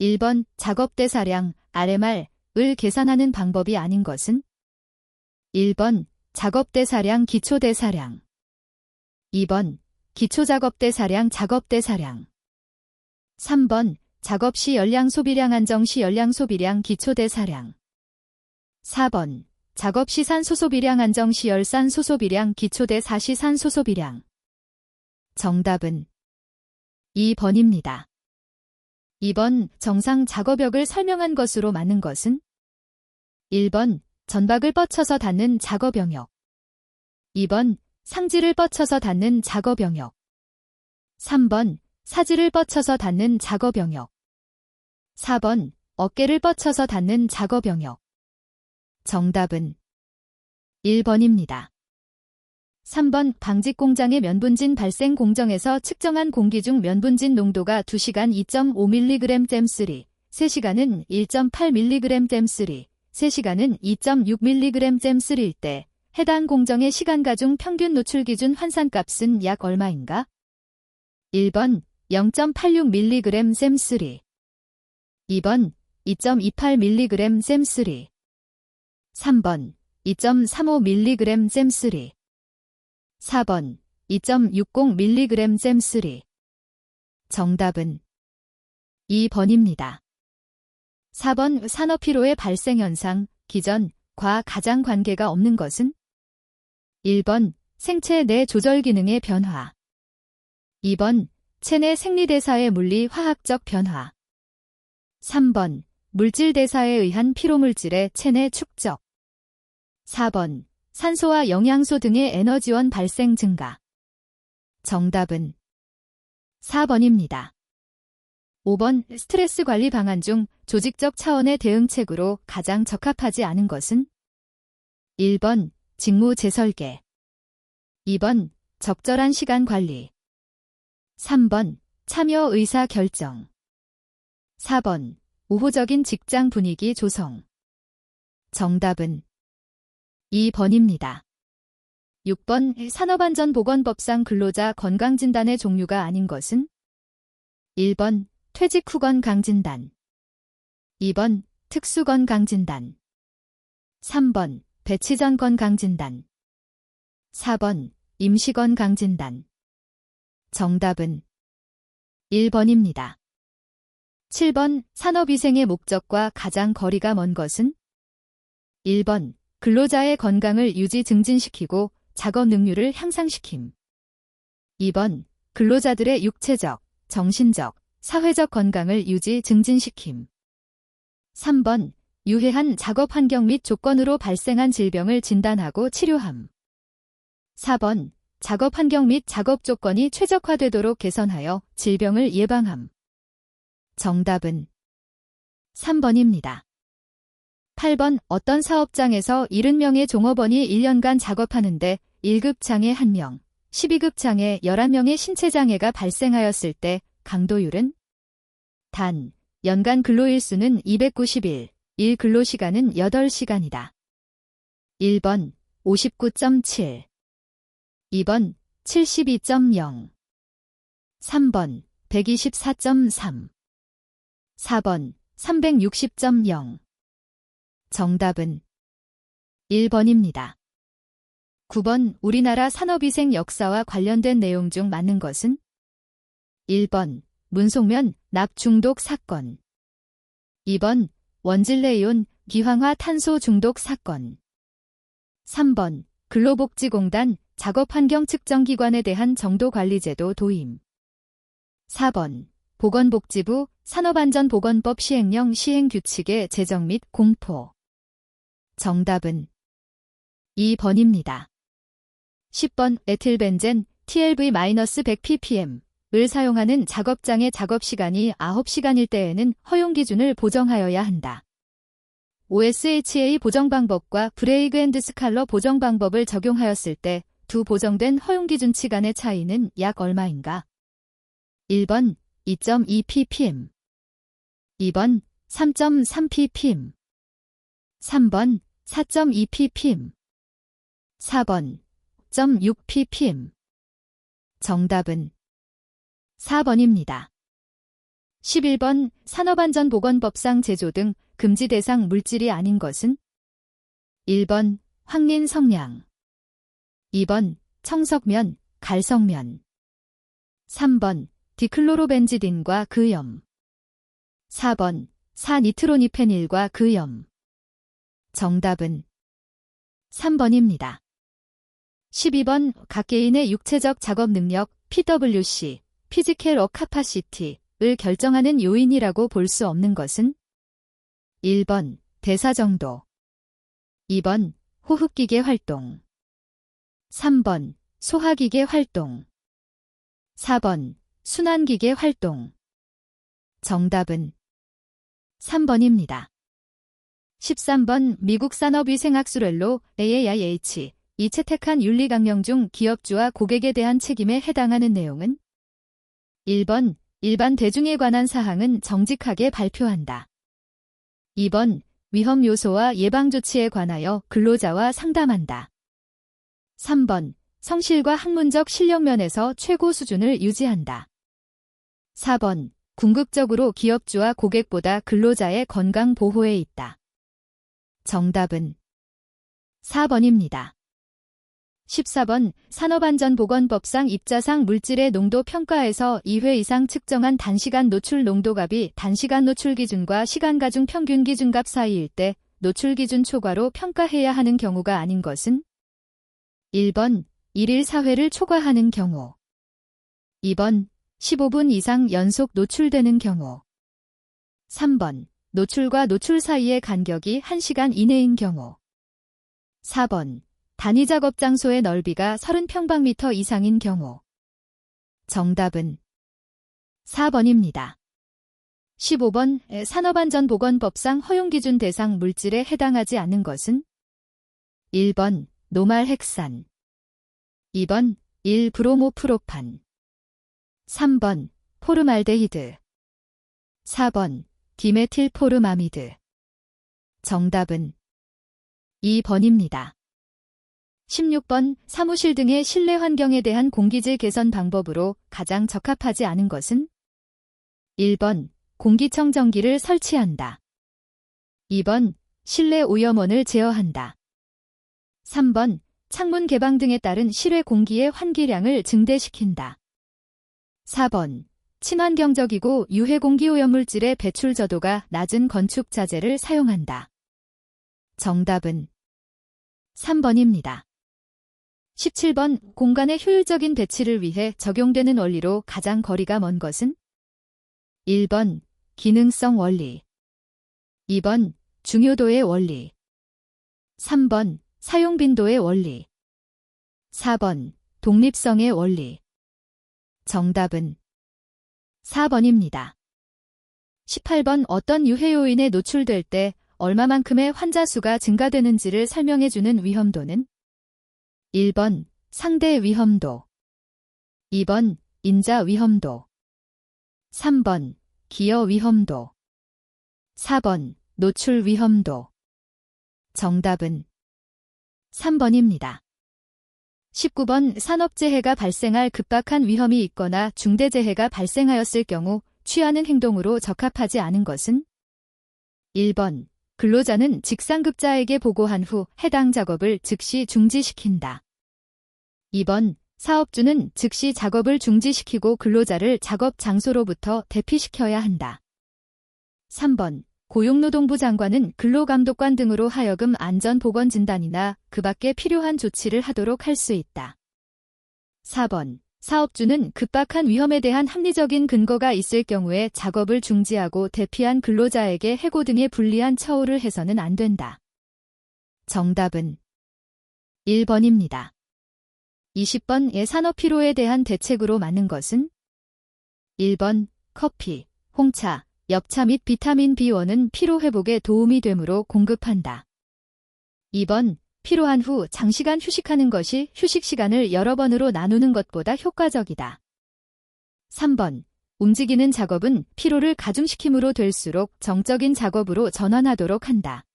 1번 작업대사량 RMR을 계산하는 방법이 아닌 것은? 1번 작업대사량 기초대사량 2번 기초작업대사량 작업대사량 3번 작업시 열량 소비량 안정시 열량 소비량 기초대사량 4번 작업시 산소 소비량 안정시 열산소 소비량 기초대사시 산소 소비량 정답은 2번입니다. 2번 정상 작업역을 설명한 것으로 맞는 것은? 1번 전박을 뻗쳐서 닫는 작업영역 2번 상지를 뻗쳐서 닫는 작업영역 3번 사지를 뻗쳐서 닫는 작업영역 4번 어깨를 뻗쳐서 닫는 작업영역 정답은 1번입니다. 3번 방직공장의 면분진 발생 공정에서 측정한 공기 중 면분진 농도가 2시간 2.5mg/3, 3시간은 1.8mg/3, 3시간은 2.6mg/3일 때 해당 공정의 시간가 중 평균 노출 기준 환산값은 약 얼마인가? 1번 0.86mg/3, 2번 2.28mg/3, 3번 2.35mg/3, 4번 2.60mg/3 정답은 2번입니다. 4번 산업피로의 발생현상, 기전, 과 가장 관계가 없는 것은? 1번 생체 내 조절 기능의 변화 2번 체내 생리대사의 물리화학적 변화 3번 물질대사에 의한 피로물질의 체내 축적 4번 산소와 영양소 등의 에너지원 발생 증가 정답은 4번입니다. 5번 스트레스 관리 방안 중 조직적 차원의 대응책으로 가장 적합하지 않은 것은? 1번 직무 재설계 2번 적절한 시간 관리 3번 참여 의사 결정 4번 우호적인 직장 분위기 조성 정답은 2번입니다. 6번 산업안전보건법상 근로자 건강진단의 종류가 아닌 것은? 1번 퇴직 후 건강진단 2번 특수 건강진단 3번 배치 전 건강진단 4번 임시 건강진단 정답은 1번입니다. 7번 산업위생의 목적과 가장 거리가 먼 것은? 1번 근로자의 건강을 유지 증진시키고 작업 능률을 향상시킴 2번 근로자들의 육체적, 정신적, 사회적 건강을 유지 증진시킴 3번 유해한 작업 환경 및 조건으로 발생한 질병을 진단하고 치료함 4번 작업 환경 및 작업 조건이 최적화되도록 개선하여 질병을 예방함 정답은 3번입니다. 8번 어떤 사업장에서 70명의 종업원이 1년간 작업하는데 1급 장애 1명, 12급 장애 11명의 신체장애가 발생하였을 때 강도율은? 단, 연간 근로일수는 291, 일 근로시간은 8시간이다. 1번 59.7 2번 72.0 3번 124.3 4번 360.0 정답은 1번입니다. 9번 우리나라 산업위생 역사와 관련된 내용 중 맞는 것은? 1번 문송면 납 중독 사건 2번 원질레이온 기황화 탄소 중독 사건 3번 근로복지공단 작업환경 측정기관에 대한 정도관리제도 도입 4번 보건복지부 산업안전보건법 시행령 시행규칙의 제정 및 공포 정답은 2번입니다. 10번 에틸벤젠 TLV-100ppm을 사용하는 작업장의 작업시간이 9시간일 때에는 허용기준을 보정하여야 한다. OSHA 보정방법과 브레이그 앤드 스칼러 보정방법을 적용하였을 때 두 보정된 허용기준치 간의 차이는 약 얼마인가? 1번 2.2ppm 2번 3.3ppm 3번 4.2ppm 4번 5.6ppm 정답은 4번입니다. 11번 산업안전보건법상 제조 등 금지 대상 물질이 아닌 것은 1번 황린 성냥 2번 청석면, 갈석면 3번 디클로로벤지딘과 그염 4번 사니트로니페닐과 그염 정답은 3번입니다. 12번 각 개인의 육체적 작업 능력 PWC, 피지컬 워 카파시티를 결정하는 요인이라고 볼 수 없는 것은 1번 대사 정도 2번 호흡기계 활동 3번 소화기계 활동 4번 순환기계 활동 정답은 3번입니다. 13번 미국 산업위생학술연로 AAIH 이 채택한 윤리강령 중 기업주와 고객에 대한 책임에 해당하는 내용은 1번 일반 대중에 관한 사항은 정직하게 발표한다. 2번 위험 요소와 예방 조치에 관하여 근로자와 상담한다. 3번 성실과 학문적 실력 면에서 최고 수준을 유지한다. 4번 궁극적으로 기업주와 고객보다 근로자의 건강 보호에 있다. 정답은 4번입니다. 14번 산업안전보건법상 입자상 물질의 농도 평가에서 2회 이상 측정한 단시간 노출 농도값이 단시간 노출 기준과 시간 가중 평균 기준값 사이일 때 노출 기준 초과로 평가해야 하는 경우가 아닌 것은 1번 1일 4회를 초과하는 경우 2번 15분 이상 연속 노출되는 경우 3번 노출과 노출 사이의 간격이 1시간 이내인 경우 4번 단위 작업 장소의 넓이가 30평방미터 이상인 경우 정답은 4번입니다. 15번 산업안전보건법상 허용기준 대상 물질에 해당하지 않는 것은 1번 노말헥산 2번 1브로모프로판 3번 포르말데히드 4번 디메틸포르마미드 정답은 2번입니다. 16번 사무실 등의 실내 환경에 대한 공기질 개선 방법으로 가장 적합하지 않은 것은 1번 공기청정기를 설치한다. 2번 실내 오염원을 제어한다. 3번 창문 개방 등에 따른 실외 공기의 환기량을 증대시킨다. 4번 친환경적이고 유해 공기오염물질의 배출 저도가 낮은 건축 자재를 사용한다. 정답은 3번입니다. 17번 공간의 효율적인 배치를 위해 적용되는 원리로 가장 거리가 먼 것은 1번 기능성 원리 2번 중요도의 원리 3번 사용빈도의 원리 4번 독립성의 원리 정답은 4번입니다. 18번 어떤 유해 요인에 노출될 때 얼마만큼의 환자 수가 증가되는지를 설명해주는 위험도는 1번 상대 위험도 2번 인자 위험도 3번 기여 위험도 4번 노출 위험도 정답은 3번입니다. 19번 산업재해가 발생할 급박한 위험이 있거나 중대재해가 발생하였을 경우 취하는 행동으로 적합하지 않은 것은 1번 근로자는 직상급자에게 보고한 후 해당 작업을 즉시 중지시킨다. 2번 사업주는 즉시 작업을 중지시키고 근로자를 작업 장소로부터 대피시켜야 한다. 3번 고용노동부 장관은 근로감독관 등으로 하여금 안전보건진단이나 그 밖에 필요한 조치를 하도록 할 수 있다. 4번 사업주는 급박한 위험에 대한 합리적인 근거가 있을 경우에 작업을 중지하고 대피한 근로자에게 해고 등의 불리한 처우를 해서는 안 된다. 정답은 1번입니다. 20번 산업피로에 대한 대책으로 맞는 것은 1번 커피, 홍차, 엽차 및 비타민 B1은 피로회복에 도움이 되므로 공급한다. 2번 피로한 후 장시간 휴식하는 것이 휴식 시간을 여러 번으로 나누는 것보다 효과적이다. 3번 움직이는 작업은 피로를 가중시킴으로 될수록 정적인 작업으로 전환하도록 한다.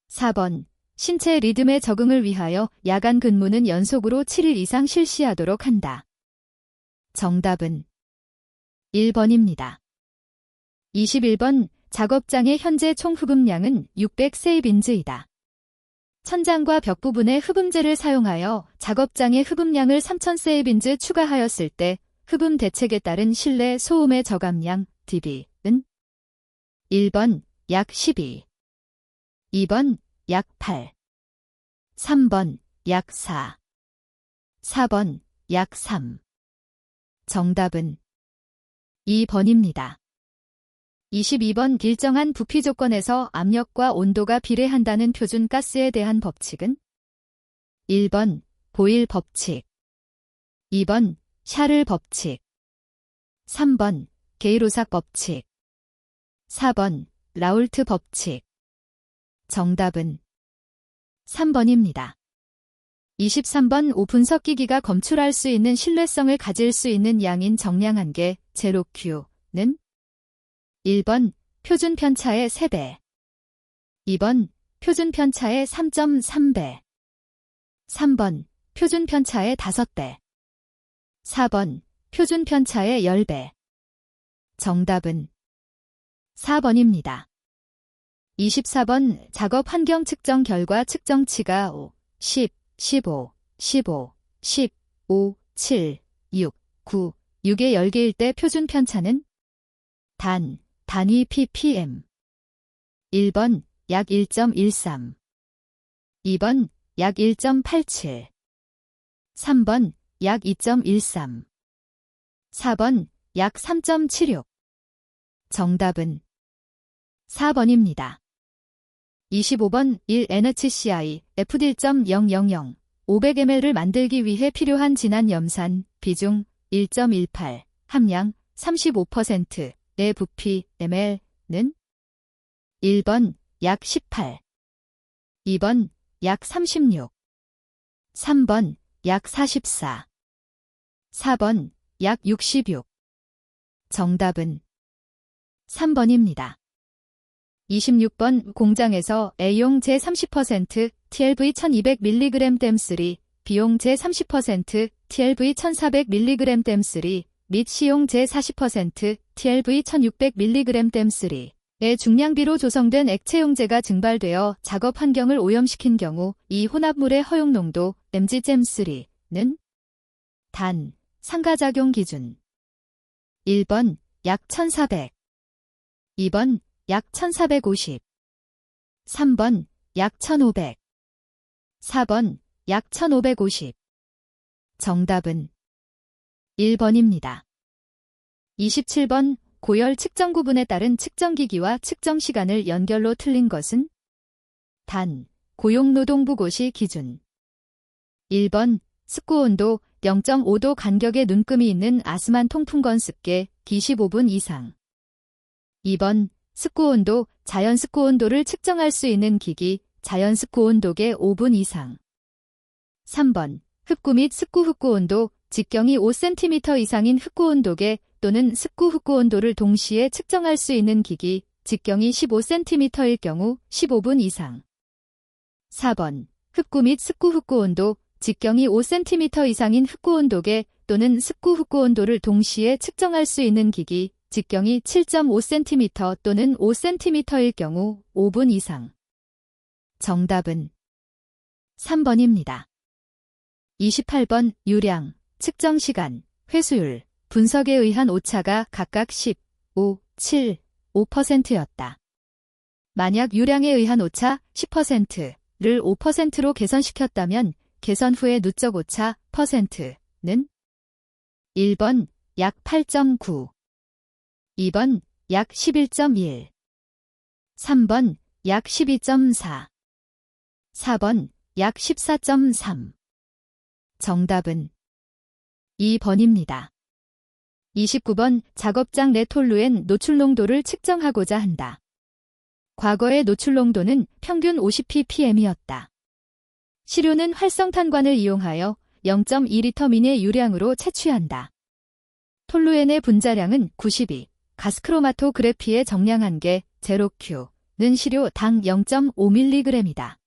4번 신체 리듬의 적응을 위하여 야간 근무는 연속으로 7일 이상 실시하도록 한다. 정답은 1번입니다. 21번 작업장의 현재 총 흡음량은 600세입인즈이다. 천장과 벽 부분에 흡음재를 사용하여 작업장의 흡음량을 3000세입인즈 추가하였을 때 흡음 대책에 따른 실내 소음의 저감량 dB은 1번 약 12, 2번 약 8, 3번 약 4, 4번 약 3. 정답은 2번입니다. 22번 일정한 부피 조건에서 압력과 온도가 비례한다는 표준 가스에 대한 법칙은 1번 보일 법칙, 2번 샤를 법칙, 3번 게이로삭 법칙, 4번 라울트 법칙. 정답은 3번입니다. 23번 오분석기기가 검출할 수 있는 신뢰성을 가질 수 있는 양인 정량한계 제로Q는 1번 표준 편차의 3배, 2번 표준 편차의 3.3배, 3번 표준 편차의 5배, 4번 표준 편차의 10배. 정답은 4번입니다. 24번 작업 환경 측정 결과 측정치가 5, 10, 15, 15, 15, 7, 6, 9, 6의 10개일 때 표준 편차는 단위 ppm. 1번 약 1.13, 2번 약 1.87, 3번 약 2.13, 4번 약 3.76. 정답은 4번입니다. 25번 1NHCI FD1.000 500ml를 만들기 위해 필요한 진한 염산 비중 1.18, 함량 35%의 부피 ml는 1번 약 18, 2번 약 36, 3번 약 44, 4번 약 66. 정답은 3번입니다. 26번 공장에서 A용 제30% TLV 1200mg 댐3, B용 제30% TLV 1400mg 댐3 및 C용 제40% TLV 1600mg 댐3의 중량비로 조성된 액체용제가 증발되어 작업 환경을 오염시킨 경우 이 혼합물의 허용 농도 mg/3는 상가작용 기준 1번 약 1400, 2번 약 1450, 3번 약 1500, 4번 약 1550. 정답은 1번입니다. 27번 고열 측정 구분에 따른 측정기기와 측정시간을 연결로 틀린 것은 고용노동부 고시 기준 1번 습구온도 0.5도 간격의 눈금이 있는 아스만 통풍건 습계 기 15분 이상, 2번 습구온도 자연 습구온도를 측정할 수 있는 기기 자연 습구온도계 5분 이상, 3번 흡구 및 습구 흡구온도 직경이 5cm 이상인 흡구온도계 또는 습구 흡구온도를 동시에 측정할 수 있는 기기 직경이 15cm일 경우 15분 이상, 4번 흡구 및 습구 흡구온도 직경이 5cm 이상인 흡구온도계 또는 습구 흡구온도를 동시에 측정할 수 있는 기기 직경이 7.5cm 또는 5cm일 경우 5분 이상. 정답은 3번입니다. 28번 유량, 측정시간, 회수율, 분석에 의한 오차가 각각 10, 5, 7, 5%였다. 만약 유량에 의한 오차 10%를 5%로 개선시켰다면 개선 후의 누적 오차 %는 1번 약 8.9, 2번 약 11.1, 3번 약 12.4, 4번 약 14.3. 정답은 2번입니다. 29번 작업장 내 톨루엔 노출 농도를 측정하고자 한다. 과거의 노출 농도는 평균 50ppm이었다. 시료는 활성탄관을 이용하여 0.2L 미의 유량으로 채취한다. 톨루엔의 분자량은 92, 가스크로마토그래피의 정량한계 제로Q는 시료당 0.5mg이다.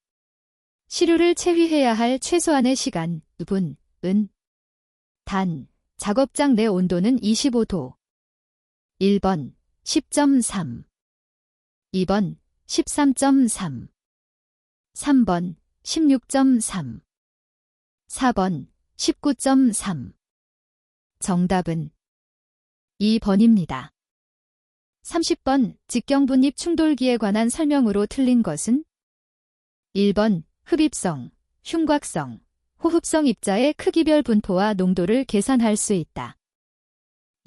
시료를 채휘해야 할 최소한의 시간, 분은 작업장 내 온도는 25도. 1번 10.3 2번 13.3 3번 16.3 4번 19.3 정답은 2번입니다. 30번 직경분입 충돌기에 관한 설명으로 틀린 것은 1번 흡입성, 흉곽성, 호흡성 입자의 크기별 분포와 농도를 계산할 수 있다.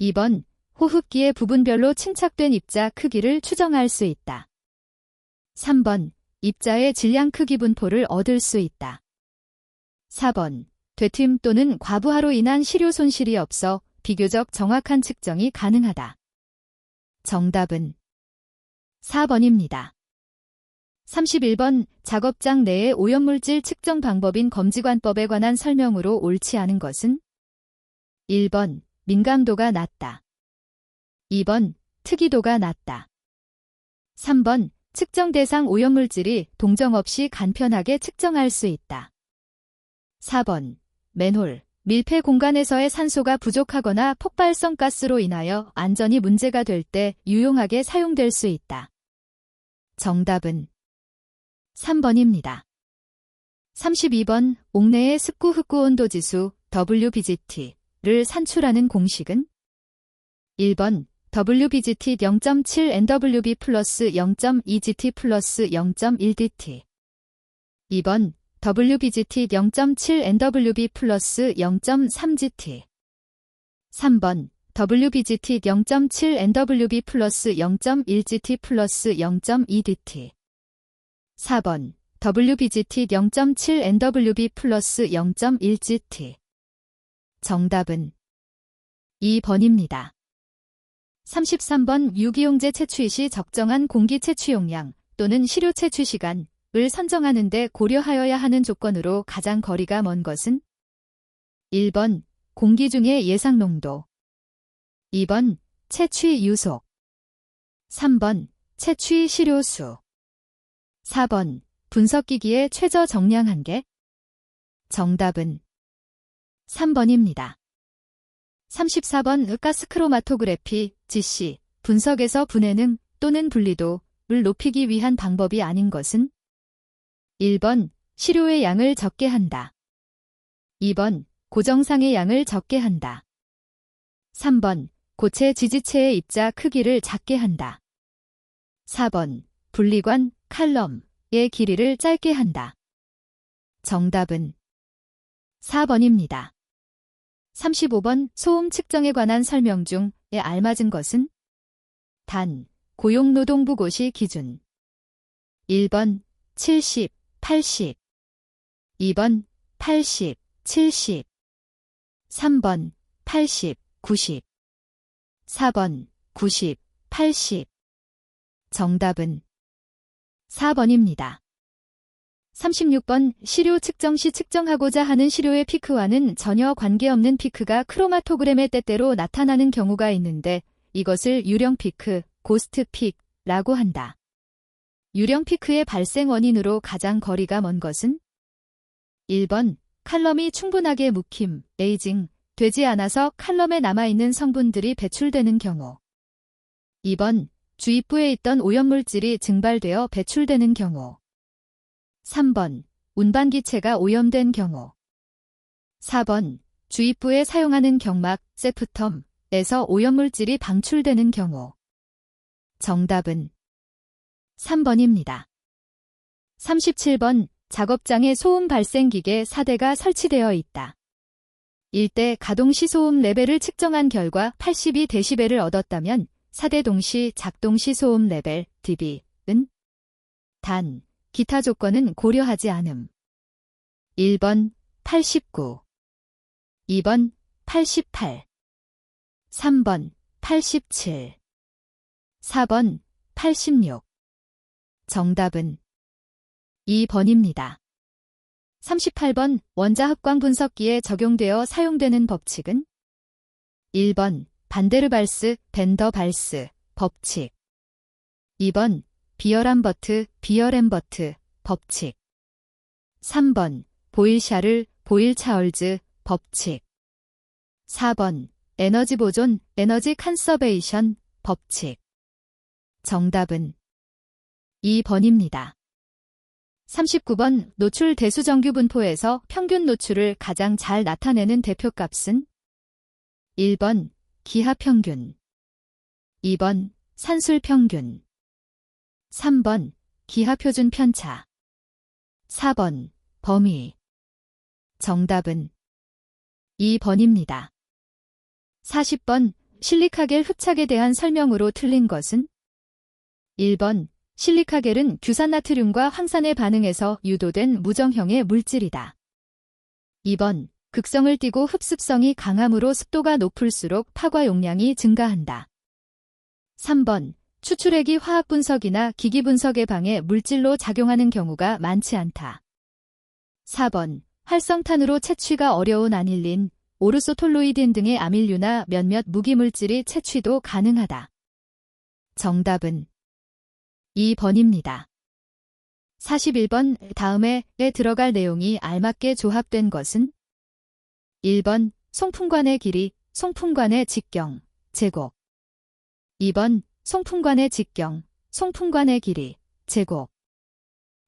2번 호흡기의 부분별로 침착된 입자 크기를 추정할 수 있다. 3번 입자의 질량 크기 분포를 얻을 수 있다. 4번 되튠 또는 과부하로 인한 시료 손실이 없어 비교적 정확한 측정이 가능하다. 정답은 4번입니다. 31번 작업장 내의 오염물질 측정 방법인 검지관법에 관한 설명으로 옳지 않은 것은 1번 민감도가 낮다. 2번 특이도가 낮다. 3번 측정 대상 오염물질이 동정 없이 간편하게 측정할 수 있다. 4번 맨홀, 밀폐 공간에서의 산소가 부족하거나 폭발성 가스로 인하여 안전이 문제가 될 때 유용하게 사용될 수 있다. 정답은 3번입니다. 32번 옥내의 습구 흡구 온도 지수 WBGT를 산출하는 공식은 1번 WBGT 0.7 NWB 플러스 0.2GT 플러스 0.1DT 2번 WBGT 0.7 NWB 플러스 0.3GT 3번 WBGT 0.7 NWB 플러스 0.1GT 플러스 0.2DT 4번 WBGT 0.7 NWB 플러스 0.1GT 정답은 2번입니다. 33번 유기용제 채취 시 적정한 공기 채취 용량 또는 시료 채취 시간을 선정하는 데 고려하여야 하는 조건으로 가장 거리가 먼 것은 1번 공기 중의 예상 농도 2번 채취 유속 3번 채취 시료수 4번 분석기기의 최저 정량 한계 정답은 3번입니다. 34번 가스크로마토그래피 GC 분석에서 분해능 또는 분리도를 높이기 위한 방법이 아닌 것은 1번 시료의 양을 적게 한다. 2번 고정상의 양을 적게 한다. 3번 고체 지지체의 입자 크기를 작게 한다. 4번 분리관 칼럼의 길이를 짧게 한다. 정답은 4번입니다. 35번 소음 측정에 관한 설명 중에 알맞은 것은 단, 고용노동부 고시 기준 1번 70, 80 2번 80, 70 3번 80, 90 4번 90, 80 정답은 4번입니다. 36번 시료 측정 시 측정하고자 하는 시료의 피크와는 전혀 관계없는 피크가 크로마토그램에 때때로 나타나는 경우가 있는데 이것을 유령 피크, 고스트 픽라고 한다. 유령 피크의 발생 원인으로 가장 거리가 먼 것은 1번 칼럼이 충분하게 묵힘, 에이징 되지 않아서 칼럼에 남아있는 성분들이 배출되는 경우 2번 주입부에 있던 오염물질이 증발되어 배출되는 경우 3번 운반기체가 오염된 경우 4번 주입부에 사용하는 경막, 세프텀에서 오염물질이 방출되는 경우 정답은 3번입니다. 37번 작업장에 소음 발생기계 4대가 설치되어 있다. 1대 가동시 소음 레벨을 측정한 결과 82dB를 얻었다면 4대 동시 작동시 소음 레벨 dB는 단, 기타 조건은 고려하지 않음. 1번 89 2번 88 3번 87 4번 86 정답은 2번입니다. 38번 원자합광 분석기에 적용되어 사용되는 법칙은 1번 반데르발스 벤더발스 법칙 2번 비어람버트 비어램버트 법칙 3번 보일샤를 보일차얼즈 법칙 4번 에너지 보존 에너지 컨서베이션 법칙 정답은 2번입니다. 39번 노출 대수 정규 분포에서 평균 노출을 가장 잘 나타내는 대표값은 1번 기하 평균, 2번 산술 평균, 3번 기하 표준 편차, 4번 범위. 정답은 2번입니다. 40번 실리카겔 흡착에 대한 설명으로 틀린 것은 1번 실리카겔은 규산나트륨과 황산의 반응에서 유도된 무정형의 물질이다. 2번 극성을 띠고 흡습성이 강하므로 습도가 높을수록 파과 용량이 증가한다. 3번 추출액이 화학 분석이나 기기 분석에 방해 물질로 작용하는 경우가 많지 않다. 4번 활성탄으로 채취가 어려운 아닐린, 오르소톨로이딘 등의 아밀류나 몇몇 무기물질이 채취도 가능하다. 정답은 2번입니다. 41번 다음에 들어갈 내용이 알맞게 조합된 것은 1번 송풍관의 길이, 송풍관의 직경, 제곱. 2번 송풍관의 직경, 송풍관의 길이, 제곱.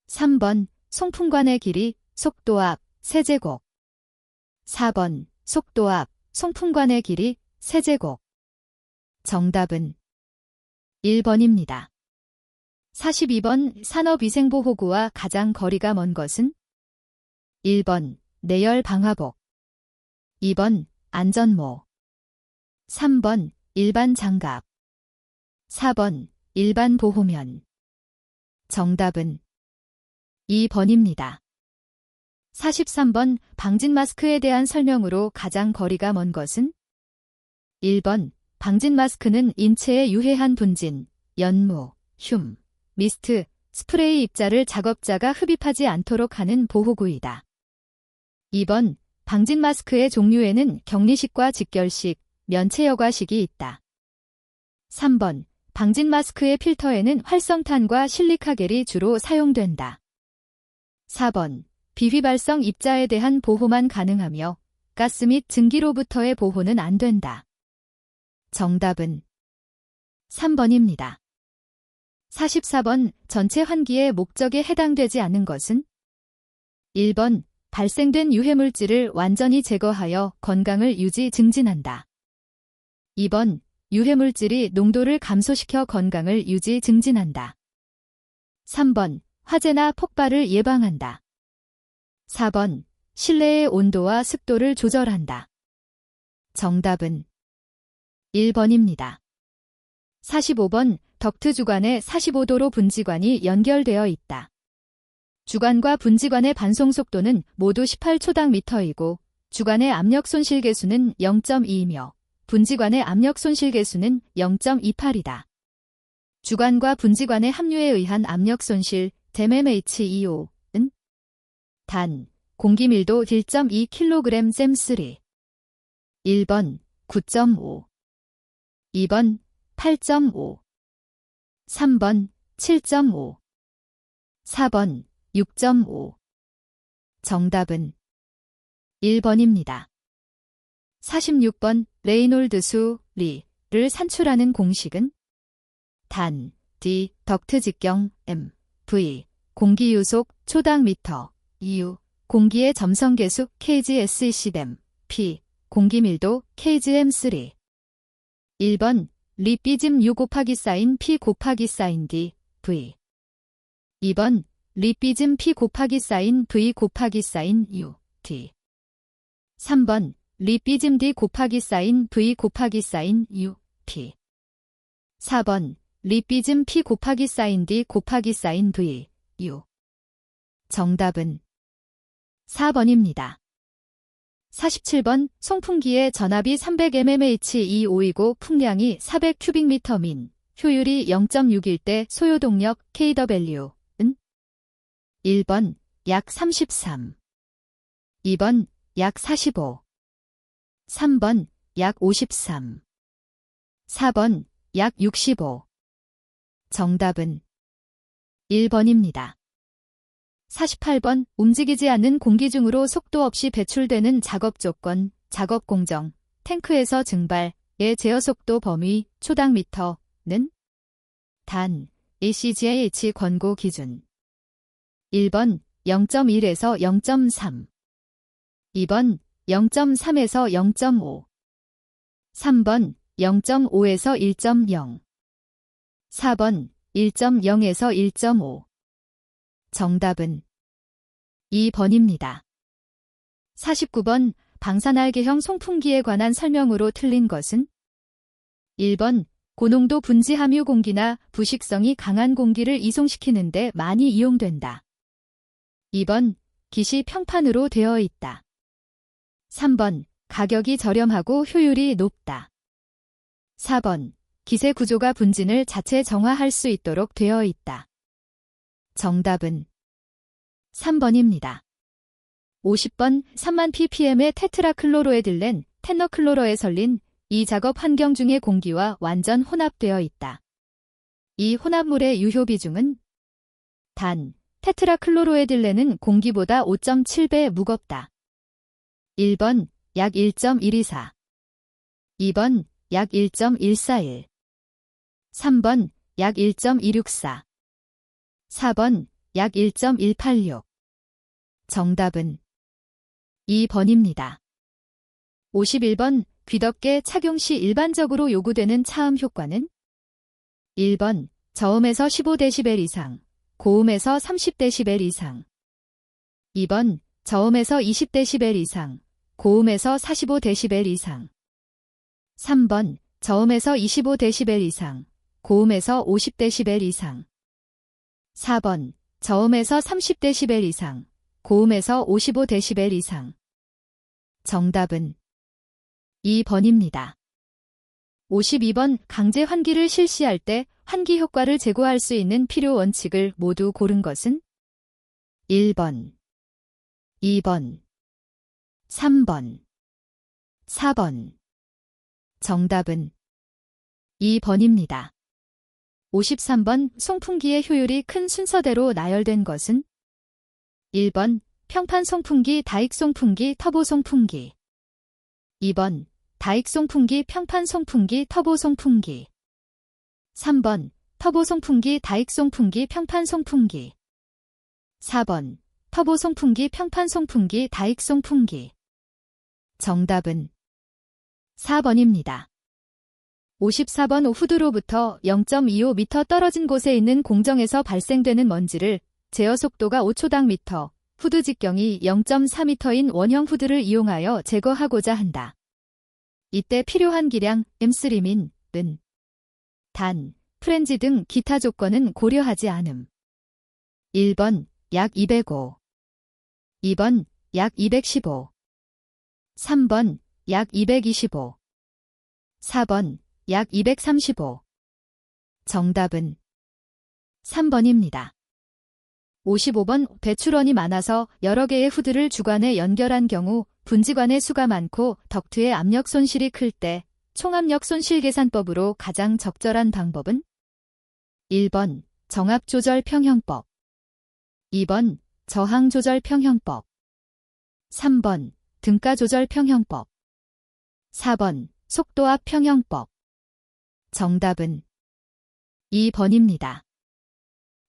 3번 송풍관의 길이, 속도압, 세제곱. 4번 속도압, 송풍관의 길이, 세제곱. 정답은 1번입니다. 42번 산업위생보호구와 가장 거리가 먼 것은 1번 내열 방화복, 2번 안전모, 3번 일반 장갑, 4번 일반 보호면. 정답은 2번입니다. 43번 방진 마스크에 대한 설명으로 가장 거리가 먼 것은 1번 방진 마스크는 인체에 유해한 분진, 연무, 흉, 미스트, 스프레이 입자를 작업자가 흡입하지 않도록 하는 보호구이다. 2번 방진 마스크의 종류에는 격리식과 직결식, 면체여과식이 있다. 3번 방진 마스크의 필터에는 활성탄과 실리카겔이 주로 사용된다. 4번 비휘발성 입자에 대한 보호만 가능하며 가스 및 증기로부터의 보호는 안 된다. 정답은 3번입니다. 44번 전체 환기의 목적에 해당되지 않는 것은 1번 발생된 유해물질을 완전히 제거하여 건강을 유지 증진한다. 2번 유해물질이 농도를 감소시켜 건강을 유지 증진한다. 3번 화재나 폭발을 예방한다. 4번 실내의 온도와 습도를 조절한다. 정답은 1번입니다. 45번 덕트 주관에 45도로 분지관이 연결되어 있다. 주관과 분지관의 반송 속도는 모두 18초당 미터이고 주관의 압력 손실 계수는 0.2며 분지관의 압력 손실 계수는 0.28이다. 주관과 분지관의 합류에 의한 압력 손실 댐MH2O는 단 공기 밀도 1.2kg 잼3. 1번 9.5, 2번 8.5, 3번 7.5, 4번 6.5. 정답은 1번입니다. 46번 레이놀드 수, 리를 산출하는 공식은 단, D, 덕트 직경, M, V, 공기 유속, 초당 미터, U, 공기의 점성 계수, kgsec 댐, P, 공기 밀도, kgm3. 1번 리삐즘 U 곱하기 사인 P 곱하기 사인 D, V. 2번 리삐즘 P 곱하기 사인 V 곱하기 사인 U, D. 3번 리삐즘 D 곱하기 사인 V 곱하기 사인 U, P. 4번 리삐즘 P 곱하기 사인 D 곱하기 사인 V, U. 정답은 4번입니다. 47번 송풍기의 전압이 300mmH2O이고 풍량이 400큐빅미터 민, 효율이 0.6일 때 소요동력 kW은 1번 약 33, 2번 약 45, 3번 약 53, 4번 약 65. 정답은 1번입니다. 48번 움직이지 않는 공기 중으로 속도 없이 배출되는 작업 조건, 작업 공정, 탱크에서 증발의 제어 속도 범위, 초당 미터는 단, ACGIH 권고 기준. 1번 0.1에서 0.3. 2번 0.3에서 0.5. 3번 0.5에서 1.0. 4번 1.0에서 1.5. 정답은 2번입니다. 49번 방사날개형 송풍기에 관한 설명으로 틀린 것은 1번 고농도 분지 함유 공기나 부식성이 강한 공기를 이송시키는 데 많이 이용된다. 2번 깃이 평판으로 되어 있다. 3번 가격이 저렴하고 효율이 높다. 4번 깃의 구조가 분진을 자체 정화할 수 있도록 되어 있다. 정답은 3번입니다. 50번 3만 ppm의 테트라클로로에틸렌, 테너클로로에 설린 이 작업 환경 중의 공기와 완전 혼합되어 있다. 이 혼합물의 유효 비중은 단, 테트라클로로에틸렌은 공기보다 5.7배 무겁다. 1번 약 1.124. 2번 약 1.141. 3번 약 1.264. 4번 약 1.186. 정답은 2번입니다. 51번 귀덮개 착용 시 일반적으로 요구되는 차음 효과는 1번 저음에서 15dB 이상, 고음에서 30dB 이상. 2번 저음에서 20dB 이상, 고음에서 45dB 이상. 3번 저음에서 25dB 이상, 고음에서 50dB 이상. 4번 저음에서 30dB 이상, 고음에서 55dB 이상. 정답은 2번입니다. 52번 강제 환기를 실시할 때 환기 효과를 제고할 수 있는 필요 원칙을 모두 고른 것은 1번, 2번, 3번, 4번. 정답은 2번입니다. 53번 송풍기의 효율이 큰 순서대로 나열된 것은 1번 평판 송풍기, 다익 송풍기, 터보 송풍기. 2번 다익 송풍기, 평판 송풍기, 터보 송풍기. 3번 터보 송풍기, 다익 송풍기, 평판 송풍기. 4번 터보 송풍기, 평판 송풍기, 다익 송풍기. 정답은 4번입니다. 54번 후드로부터 0.25m 떨어진 곳에 있는 공정에서 발생되는 먼지를 제어 속도가 5초당 미터, 후드 직경이 0.4m인 원형 후드를 이용하여 제거하고자 한다. 이때 필요한 기량 M3민, 은, 단, 프렌지 등 기타 조건은 고려하지 않음. 1번 약 205. 2번 약 215. 3번 약 225. 4번 약 235. 정답은 3번입니다. 55번 배출원이 많아서 여러 개의 후드를 주관에 연결한 경우 분지관의 수가 많고 덕트의 압력 손실이 클 때 총압력 손실 계산법으로 가장 적절한 방법은 1번 정압 조절 평형법. 2번 저항 조절 평형법. 3번 등가 조절 평형법. 4번 속도압 평형법. 정답은 2번입니다.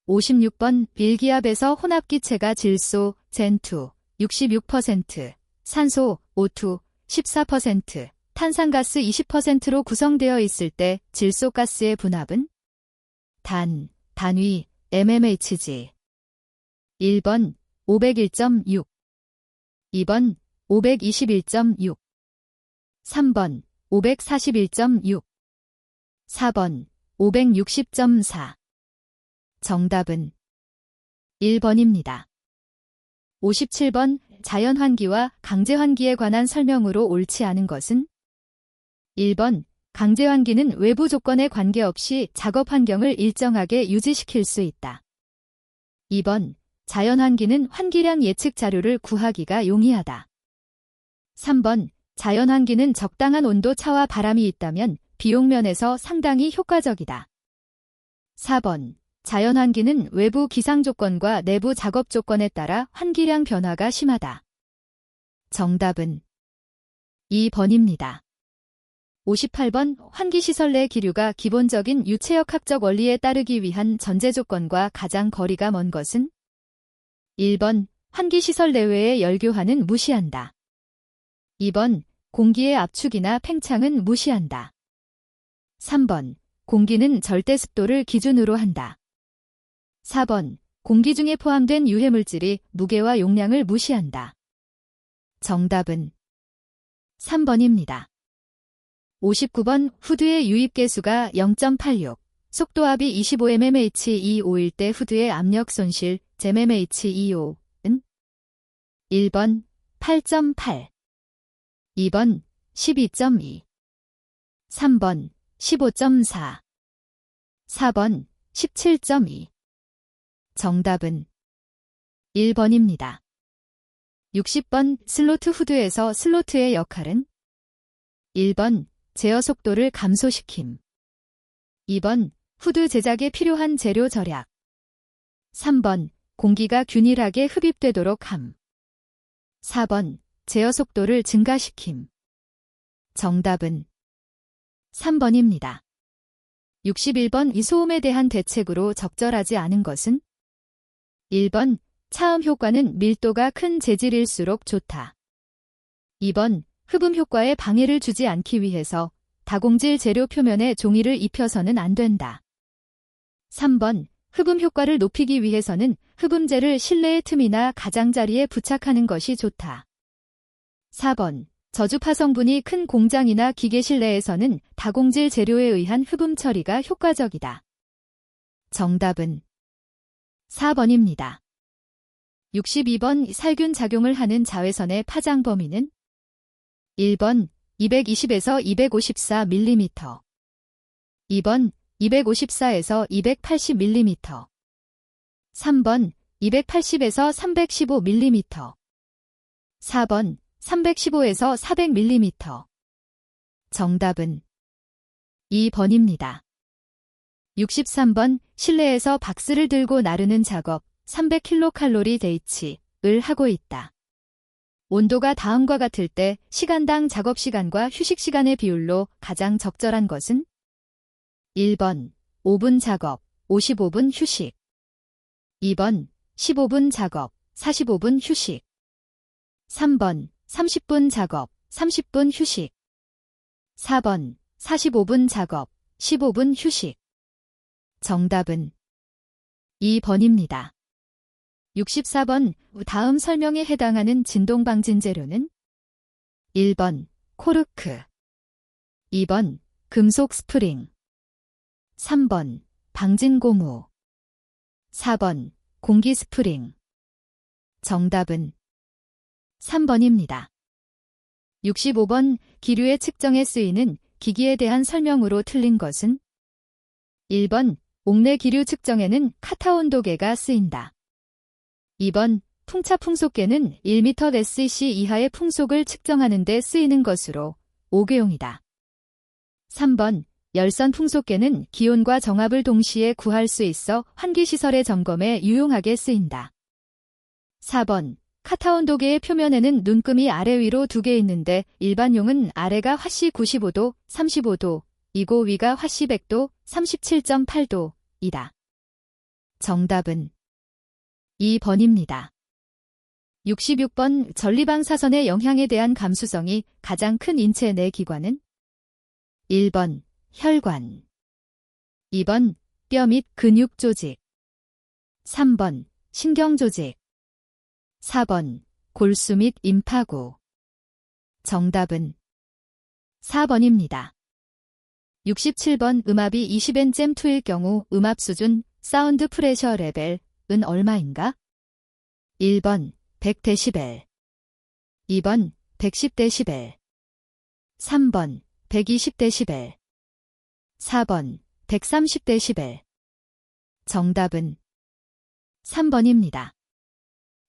56번 일기압에서 혼합기체가 질소, 젠2, 66%, 산소, O2, 14%, 탄산가스 20%로 구성되어 있을 때 질소가스의 분압은 단, 단위, mmHg. 1번 501.6. 2번 521.6. 3번 541.6. 4번 560.4. 정답은 1번입니다. 57번 자연환기와 강제환기에 관한 설명으로 옳지 않은 것은 1번 강제환기는 외부 조건에 관계없이 작업 환경을 일정하게 유지시킬 수 있다. 2번 자연환기는 환기량 예측 자료를 구하기가 용이하다. 3번 자연환기는 적당한 온도 차와 바람이 있다면 비용면에서 상당히 효과적이다. 4번 자연환기는 외부 기상조건과 내부 작업 조건에 따라 환기량 변화가 심하다. 정답은 2번입니다. 58번 환기시설 내 기류가 기본적인 유체역학적 원리에 따르기 위한 전제 조건과 가장 거리가 먼 것은? 1번 환기시설 내외의 열교환은 무시한다. 2번 공기의 압축이나 팽창은 무시한다. 3번 공기는 절대 습도를 기준으로 한다. 4번 공기 중에 포함된 유해물질이 무게와 용량을 무시한다. 정답은 3번입니다. 59번 후드의 유입계수가 0.86, 속도압이 25mmh/251일 때 후드의 압력 손실 mmH25은 1번 8.8, 2번 12.2, 3번 15.4, 4번 17.2. 정답은 1번입니다. 60번 슬로트 후드에서 슬로트의 역할은? 1번 제어 속도를 감소시킴. 2번 후드 제작에 필요한 재료 절약. 3번 공기가 균일하게 흡입되도록 함. 4번 제어 속도를 증가시킴. 정답은 3번입니다. 61번 이 소음에 대한 대책으로 적절하지 않은 것은? 1번 차음 효과는 밀도가 큰 재질일수록 좋다. 2번 흡음 효과에 방해를 주지 않기 위해서 다공질 재료 표면에 종이를 입혀서는 안 된다. 3번 흡음 효과를 높이기 위해서는 흡음재를 실내의 틈이나 가장자리에 부착하는 것이 좋다. 4번 저주파 성분이 큰 공장이나 기계 실내에서는 다공질 재료에 의한 흡음 처리가 효과적이다. 정답은 4번입니다. 62번 살균 작용을 하는 자외선의 파장 범위는? 1번 220에서 254mm, 2번 254에서 280mm, 3번 280에서 315mm, 4번 315에서 400mm. 정답은 2번입니다. 63번 실내에서 박스를 들고 나르는 작업 300kcal H을 하고 있다. 온도가 다음과 같을 때 시간당 작업시간과 휴식시간의 비율로 가장 적절한 것은? 1번 5분 작업, 55분 휴식. 2번 15분 작업, 45분 휴식. 3번 30분 작업, 30분 휴식. 4번 45분 작업, 15분 휴식. 정답은 2번입니다. 64번 다음 설명에 해당하는 진동방진 재료는? 1번 코르크, 2번 금속 스프링, 3번 방진 고무, 4번 공기 스프링. 정답은 3번입니다. 65번 기류의 측정에 쓰이는 기기에 대한 설명으로 틀린 것은? 1번 옥내 기류 측정에는 카타 온도계가 쓰인다. 2번 풍차 풍속계는 1m SEC 이하의 풍속을 측정하는 데 쓰이는 것으로 5개용이다. 3번 열선 풍속계는 기온과 정압을 동시에 구할 수 있어 환기시설의 점검에 유용하게 쓰인다. 4번 카타 온도계의 표면에는 눈금이 아래 위로 2개 있는데 일반용은 아래가 화씨 95도, 35도, 이고 위가 화씨 100도, 37.8도이다. 정답은 2번입니다. 66번 전리방사선의 영향에 대한 감수성이 가장 큰 인체 내 기관은? 1번 혈관, 2번 뼈 및 근육 조직, 3번 신경 조직, 4번 골수 및 임파구. 정답은 4번입니다. 67번 음압이 20N/2일 경우 음압 수준 사운드 프레셔 레벨은 얼마인가? 1번 100dB, 2번 110dB, 3번 120dB, 4번 130dB. 정답은 3번입니다.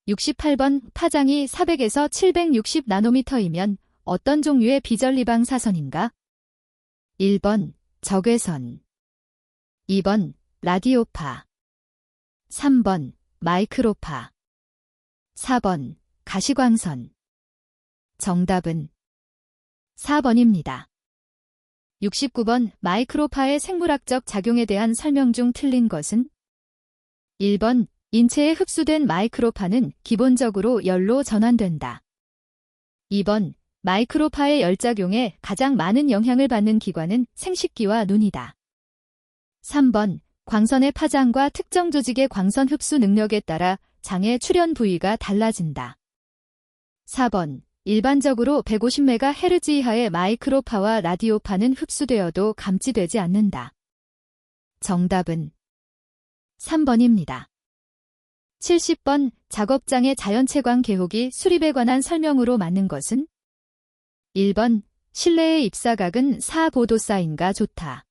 68번 파장이 400에서 760나노미터이면 어떤 종류의 비전리방사선인가? 1번 적외선, 2번 라디오파, 3번 마이크로파, 4번 가시광선. 정답은 4번입니다. 69번 마이크로파의 생물학적 작용에 대한 설명 중 틀린 것은? 1번 인체에 흡수된 마이크로파는 기본적으로 열로 전환된다. 2번 마이크로파의 열작용에 가장 많은 영향을 받는 기관은 생식기와 눈이다. 3번 광선의 파장과 특정 조직의 광선 흡수 능력에 따라 장의 출현 부위가 달라진다. 4번 일반적으로 150MHz 이하의 마이크로파와 라디오파는 흡수되어도 감지되지 않는다. 정답은 3번입니다. 70번 작업장의 자연채광 계곡이 수립에 관한 설명으로 맞는 것은? 1번 실내의 입사각은 4보도 사인가 좋다.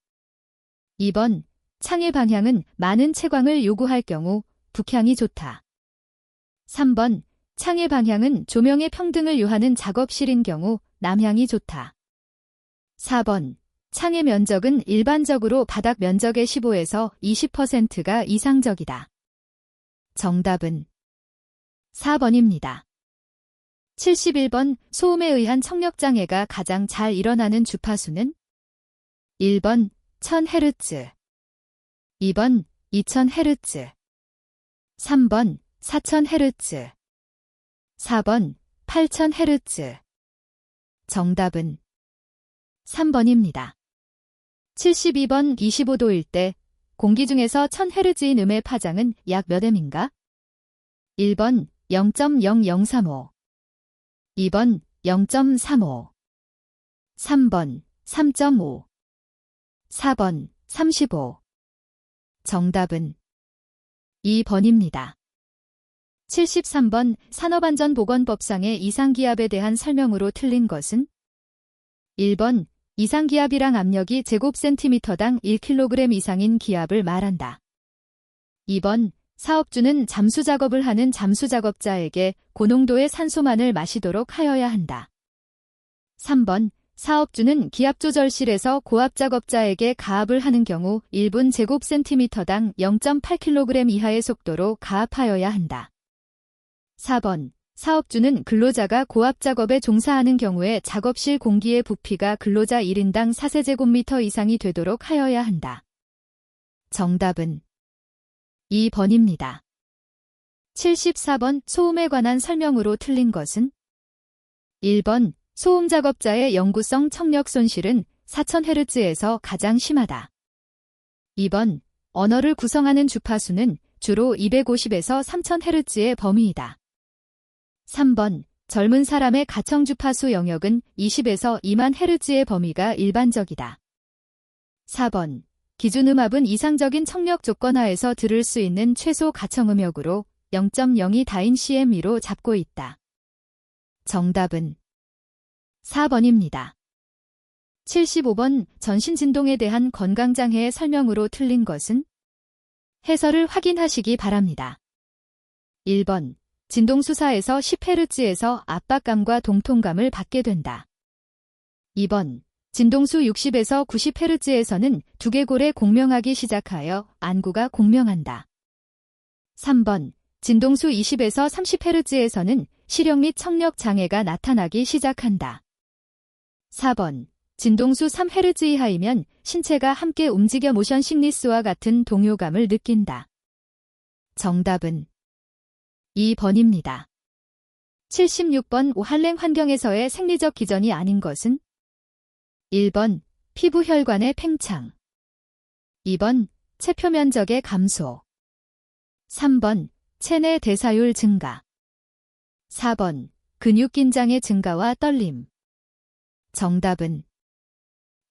2번 창의 방향은 많은 채광을 요구할 경우 북향이 좋다. 3번 창의 방향은 조명의 평등을 요하는 작업실인 경우 남향이 좋다. 4번 창의 면적은 일반적으로 바닥 면적의 15에서 20%가 이상적이다. 정답은 4번입니다. 71번 소음에 의한 청력장애가 가장 잘 일어나는 주파수는? 1번 1000Hz, 2번 2000Hz, 3번 4000Hz, 4번 8000Hz. 정답은 3번입니다. 72번 25도일 때 공기 중에서 1000Hz인 음의 파장은 약 몇 M인가? 1번 0.0035, 2번 0.35, 3번 3.5, 4번 35. 정답은 2번입니다. 73번 산업안전보건법상의 이상기압에 대한 설명으로 틀린 것은? 1번 이상기압이랑 압력이 제곱센티미터당 1kg 이상인 기압을 말한다. 2번 사업주는 잠수작업을 하는 잠수작업자에게 고농도의 산소만을 마시도록 하여야 한다. 3번 사업주는 기압조절실에서 고압작업자에게 가압을 하는 경우 1분 제곱센티미터당 0.8kg 이하의 속도로 가압하여야 한다. 4번 사업주는 근로자가 고압작업에 종사하는 경우에 작업실 공기의 부피가 근로자 1인당 4세제곱미터 이상이 되도록 하여야 한다. 정답은 2번입니다. 74번 소음에 관한 설명으로 틀린 것은? 1번 소음작업자의 영구성 청력 손실은 4000Hz에서 가장 심하다. 2번 언어를 구성하는 주파수는 주로 250에서 3000Hz의 범위이다. 3번 젊은 사람의 가청주파수 영역은 20에서 2만 Hz의 범위가 일반적이다. 4번 기준음압은 이상적인 청력 조건 하에서 들을 수 있는 최소 가청음역으로 0.02다인 cm로 잡고 있다. 정답은 4번입니다. 75번 전신진동에 대한 건강장애의 설명으로 틀린 것은? 해설을 확인하시기 바랍니다. 1번 진동수사에서 10Hz에서 압박감과 동통감을 받게 된다. 2번 진동수 60에서 90Hz에서는 두개골의 공명하기 시작하여 안구가 공명한다. 3번 진동수 20에서 30Hz에서는 시력 및 청력 장애가 나타나기 시작한다. 4번 진동수 3Hz 이하이면 신체가 함께 움직여 모션 식니스와 같은 동요감을 느낀다. 정답은 2번입니다. 76번 오한랭 환경에서의 생리적 기전이 아닌 것은? 1번 피부 혈관의 팽창, 2번 체표 면적의 감소, 3번 체내 대사율 증가, 4번 근육 긴장의 증가와 떨림. 정답은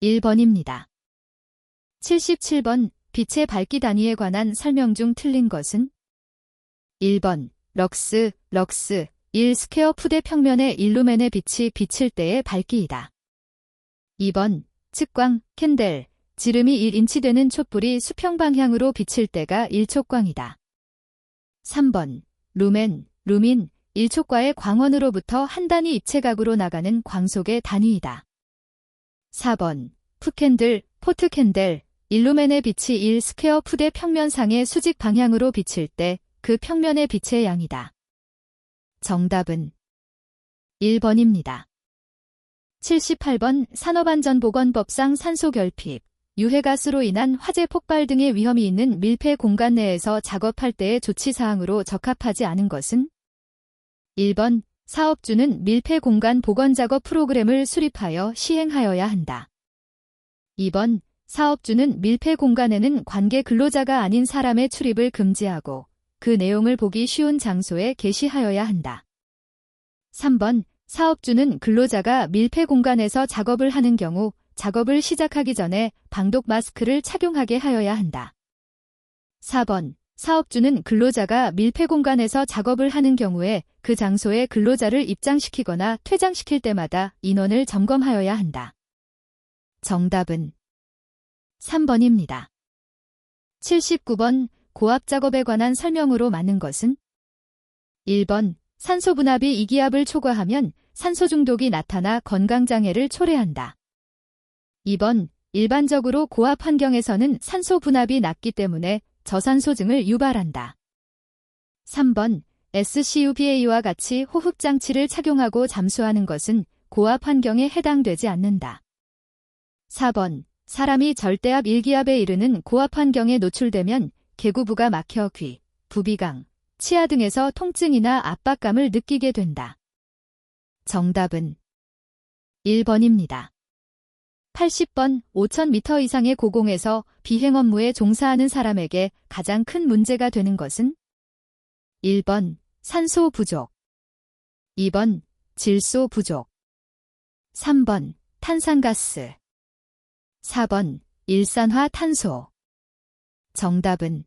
1번입니다. 77번 빛의 밝기 단위에 관한 설명 중 틀린 것은? 1번 럭스 1 스퀘어 풋의 평면의 일루멘의 빛이 비칠 때의 밝기이다. 2번 측광 캔델 지름이 1인치 되는 촛불이 수평 방향으로 비칠 때가 1촉광이다. 3번 루멘 루민 1촉과의 광원으로부터 한 단위 입체각으로 나가는 광속의 단위이다. 4번 풋캔들 포트캔델 일루멘의 빛이 1 스퀘어 풋의 평면상의 수직 방향으로 비칠 때 그 평면의 빛의 양이다. 정답은 1번입니다. 78번 산업안전보건법상 산소 결핍, 유해가스로 인한 화재 폭발 등의 위험이 있는 밀폐 공간 내에서 작업할 때의 조치사항으로 적합하지 않은 것은 1번 사업주는 밀폐 공간 보건작업 프로그램을 수립하여 시행하여야 한다. 2번 사업주는 밀폐 공간에는 관계 근로자가 아닌 사람의 출입을 금지하고 그 내용을 보기 쉬운 장소에 게시하여야 한다. 3번 사업주는 근로자가 밀폐 공간에서 작업을 하는 경우 작업을 시작하기 전에 방독 마스크를 착용하게 하여야 한다. 4번 사업주는 근로자가 밀폐 공간에서 작업을 하는 경우에 그 장소에 근로자를 입장시키거나 퇴장시킬 때마다 인원을 점검하여야 한다. 정답은 3번입니다. 79번 고압 작업에 관한 설명으로 맞는 것은 1번 산소 분압이 이기압을 초과하면 산소 중독이 나타나 건강장애를 초래한다. 2번 일반적으로 고압 환경에서는 산소 분압이 낮기 때문에 저산소증을 유발한다. 3번 SCUBA와 같이 호흡장치를 착용하고 잠수하는 것은 고압 환경에 해당되지 않는다. 4번 사람이 절대압 1기압에 이르는 고압 환경에 노출되면 개구부가 막혀 귀, 부비강, 치아 등에서 통증이나 압박감을 느끼게 된다. 정답은 1번입니다. 80번 5,000m 이상의 고공에서 비행 업무에 종사하는 사람에게 가장 큰 문제가 되는 것은 1번 산소 부족, 2번 질소 부족, 3번 탄산가스, 4번 일산화탄소. 정답은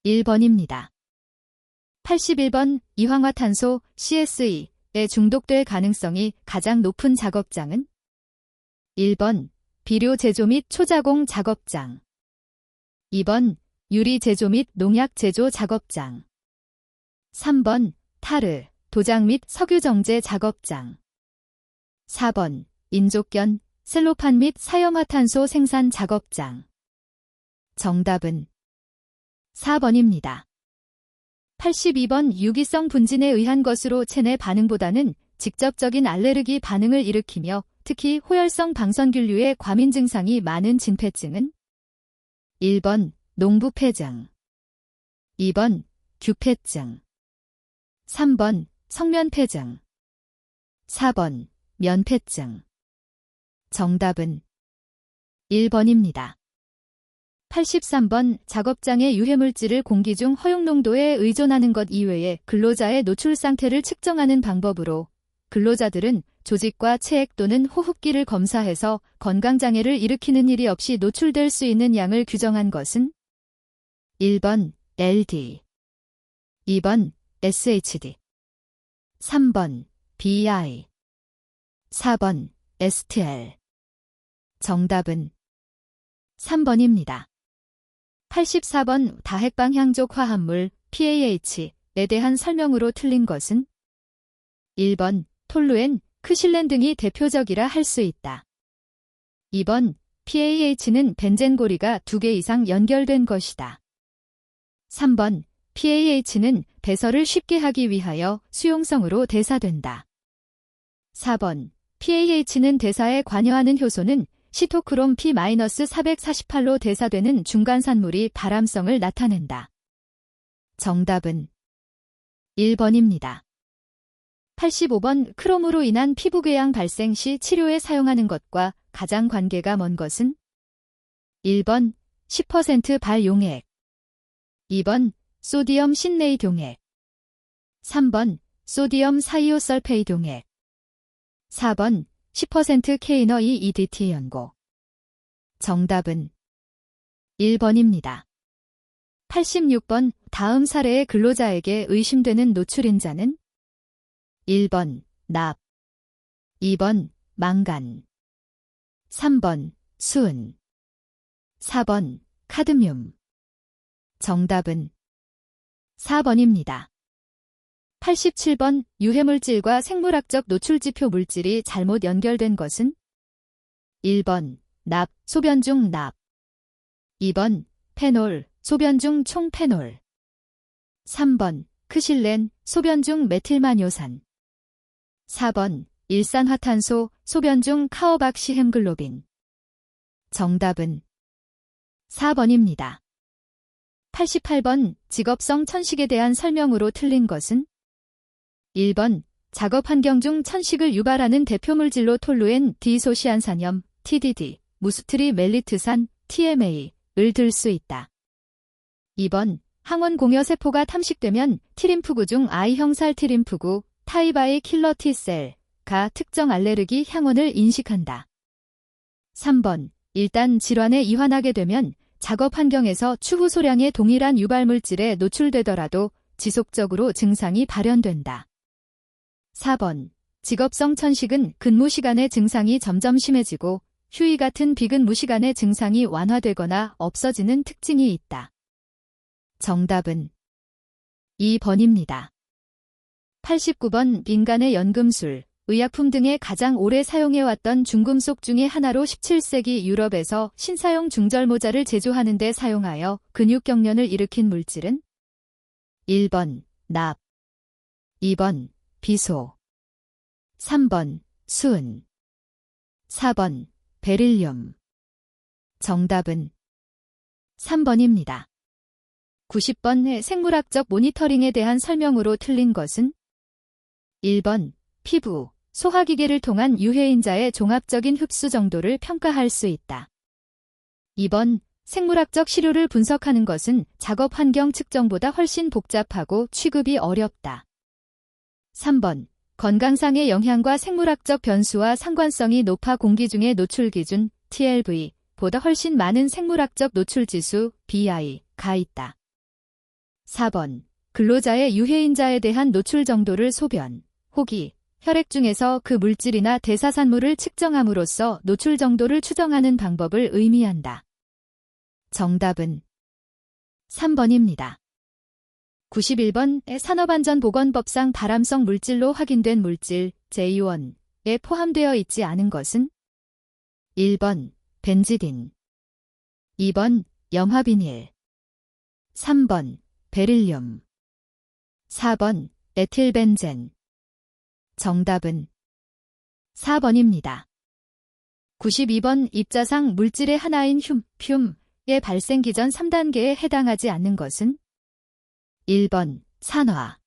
1번입니다. 81번 이황화탄소 CSE에 중독될 가능성이 가장 높은 작업장은 1번 비료 제조 및 초자공 작업장, 2번 유리 제조 및 농약 제조 작업장, 3번 타르, 도장 및 석유 정제 작업장, 4번 인조견, 셀로판 및 사형화탄소 생산 작업장. 정답은 4번입니다. 82번 유기성 분진에 의한 것으로 체내 반응보다는 직접적인 알레르기 반응을 일으키며 특히 호열성 방선균류의 과민 증상이 많은 진폐증은 1번 농부폐증, 2번 규폐증, 3번 성면폐증, 4번 면폐증. 정답은 1번입니다. 83번 작업장의 유해물질을 공기 중 허용 농도에 의존하는 것 이외에 근로자의 노출 상태를 측정하는 방법으로 근로자들은 조직과 체액 또는 호흡기를 검사해서 건강장애를 일으키는 일이 없이 노출될 수 있는 양을 규정한 것은 1번 LD, 2번 SHD, 3번 BI, 4번 STL. 정답은 3번입니다. 84번 다핵방향족 화합물 PAH에 대한 설명으로 틀린 것은 1번 톨루엔, 크실렌 등이 대표적이라 할 수 있다. 2번 PAH는 벤젠고리가 2개 이상 연결된 것이다. 3번 PAH는 배설을 쉽게 하기 위하여 수용성으로 대사된다. 4번 PAH는 대사에 관여하는 효소는 시토크롬 P-448로 대사되는 중간산물이 발암성을 나타낸다. 정답은 1번입니다. 85번 크롬으로 인한 피부궤양 발생 시 치료에 사용하는 것과 가장 관계가 먼 것은 1번 10% 발용액, 2번 소디엄 신레이드 용액, 3번 소디엄 사이오설페이드 용액, 4번 10% 케이너 EDT 연고. 정답은 1번입니다. 86번 다음 사례의 근로자에게 의심되는 노출인자는 1번 납, 2번 망간, 3번 수은, 4번 카드뮴. 정답은 4번입니다. 87번 유해물질과 생물학적 노출지표 물질이 잘못 연결된 것은 1번 납, 소변 중 납, 2번 페놀, 소변 중 총페놀, 3번 크실렌, 소변 중 메틸마뇨산, 4번 일산화탄소, 소변 중 카오박시 햄글로빈. 정답은 4번입니다. 88번 직업성 천식에 대한 설명으로 틀린 것은 1번 작업 환경 중 천식을 유발하는 대표 물질로 톨루엔 디소시안산염 TDD, 무스트리 멜리트산 TMA를 들 수 있다. 2번 항원 공여 세포가 탐식되면 T림프구 중 I형 살 T림프구 타입아의 킬러 T셀가 특정 알레르기 향원을 인식한다. 3번 일단 질환에 이환하게 되면 작업 환경에서 추후 소량의 동일한 유발물질에 노출되더라도 지속적으로 증상이 발현된다. 4번 직업성 천식은 근무 시간의 증상이 점점 심해지고 휴이 같은 비근무 시간의 증상이 완화되거나 없어지는 특징이 있다. 정답은 2번입니다. 89번 민간의 연금술, 의약품 등에 가장 오래 사용해왔던 중금속 중의 하나로 17세기 유럽에서 신사용 중절모자를 제조하는 데 사용하여 근육경련을 일으킨 물질은 1번 납, 2번 비소, 3번 수은, 4번 베릴륨. 정답은 3번입니다. 90번 생물학적 모니터링에 대한 설명으로 틀린 것은 1번 피부, 소화기계를 통한 유해인자의 종합적인 흡수 정도를 평가할 수 있다. 2번 생물학적 시료를 분석하는 것은 작업 환경 측정보다 훨씬 복잡하고 취급이 어렵다. 3번 건강상의 영향과 생물학적 변수와 상관성이 높아 공기 중의 노출 기준 TLV보다 훨씬 많은 생물학적 노출 지수 BI가 있다. 4번 근로자의 유해인자에 대한 노출 정도를 소변, 호기, 혈액 중에서 그 물질이나 대사산물을 측정함으로써 노출 정도를 추정하는 방법을 의미한다. 정답은 3번입니다. 91번 산업안전보건법상 발암성 물질로 확인된 물질 J1에 포함되어 있지 않은 것은 1번 벤지딘, 2번 염화비닐, 3번 베릴륨, 4번 에틸벤젠. 정답은 4번입니다. 92번 입자상 물질의 하나인 듐의 발생기 전 3단계에 해당하지 않는 것은 1번 산화,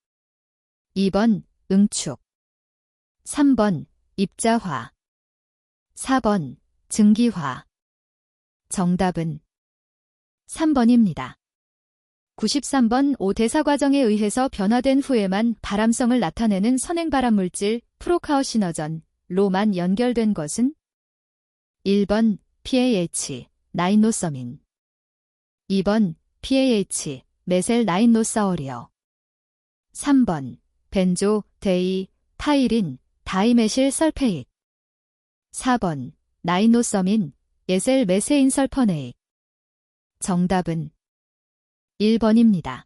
2번 응축, 3번 입자화, 4번 증기화. 정답은 3번입니다. 93번 오대사 과정에 의해서 변화된 후에만 발암성을 나타내는 선행발암물질 프로카우시너전로만 연결된 것은 1번 PAH 나인노서민, 2번 PAH 메셀 나인노사오리어, 3번 벤조 데이 타이린 다이메실 설페익, 4번 나인노서민 에셀 메세인 설퍼네익. 정답은 1번입니다.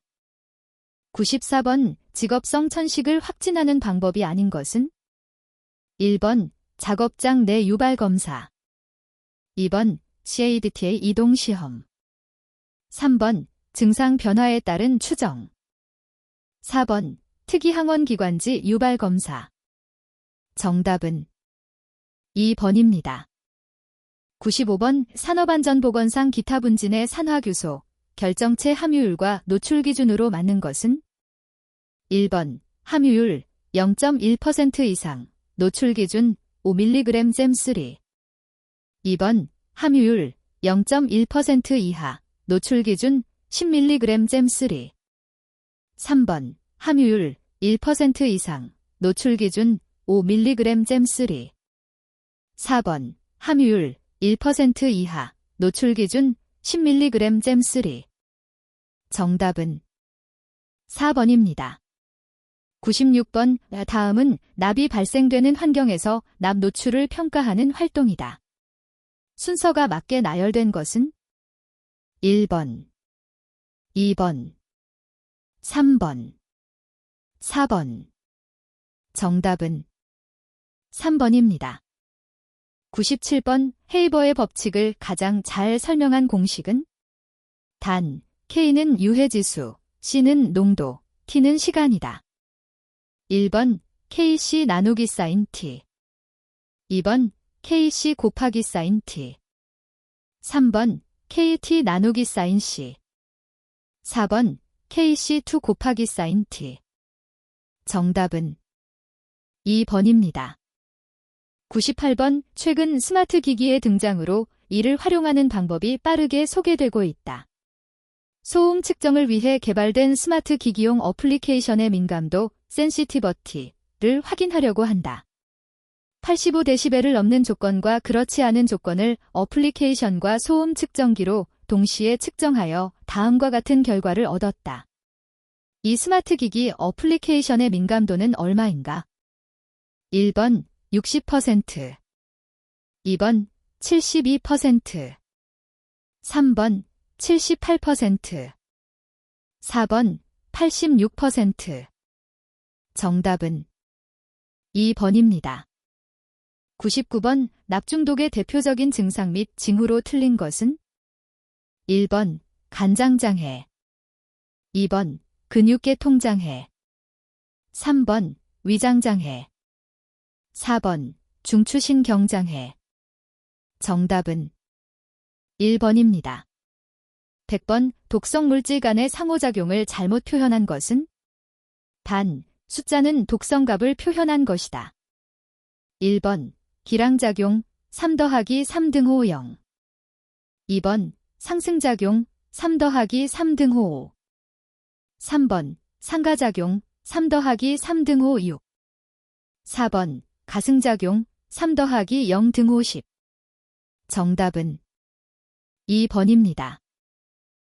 94번 직업성 천식을 확진하는 방법이 아닌 것은 1번 작업장 내 유발 검사, 2번 CADTA 이동 시험, 3번 증상 변화에 따른 추정, 4번 특이항원 기관지 유발 검사. 정답은 2번입니다. 95번 산업안전보건상 기타 분진의 산화규소 결정체 함유율과 노출 기준으로 맞는 것은 1번 함유율 0.1% 이상 노출 기준 5mg 잼3, 2번 함유율 0.1% 이하 노출 기준 10mg 잼3, 3번 함유율 1% 이상 노출 기준 5mg 잼3, 4번 함유율 1% 이하 노출 기준 10mg 잼3. 정답은 4번입니다. 96번 다음은 납이 발생되는 환경에서 납 노출을 평가하는 활동이다. 순서가 맞게 나열된 것은 1번, 2번, 3번, 4번. 정답은 3번입니다. 97번 헤이버의 법칙을 가장 잘 설명한 공식은 단, K는 유해지수, C는 농도, T는 시간이다. 1번 KC 나누기 사인 T, 2번 KC 곱하기 사인 T. 3번 KT 나누기 사인 C. 4번 KC2 곱하기 사인 T. 정답은 2번입니다. 98번 최근 스마트 기기의 등장으로 이를 활용하는 방법이 빠르게 소개되고 있다. 소음 측정을 위해 개발된 스마트 기기용 어플리케이션의 민감도 센시티버티를 확인하려고 한다. 85dB를 넘는 조건과 그렇지 않은 조건을 어플리케이션과 소음 측정기로 동시에 측정하여 다음과 같은 결과를 얻었다. 이 스마트 기기 어플리케이션의 민감도는 얼마인가? 1번 60%, 2번 72%, 3번 78%, 4번 86%. 정답은 2번입니다. 99번 납중독의 대표적인 증상 및 징후로 틀린 것은? 1번 간장장애, 2번 근육계통장애, 3번 위장장애, 4번 중추신경장애. 정답은 1번입니다. 100번 독성 물질 간의 상호작용을 잘못 표현한 것은? 단, 숫자는 독성값을 표현한 것이다. 1번 기량작용 3 더하기 3 등호 0. 2번 상승작용 3 더하기 3 등호 5. 3번 상가작용 3 더하기 3 등호 6. 4번 가승작용 3 더하기 0 등호 10. 정답은 2번입니다.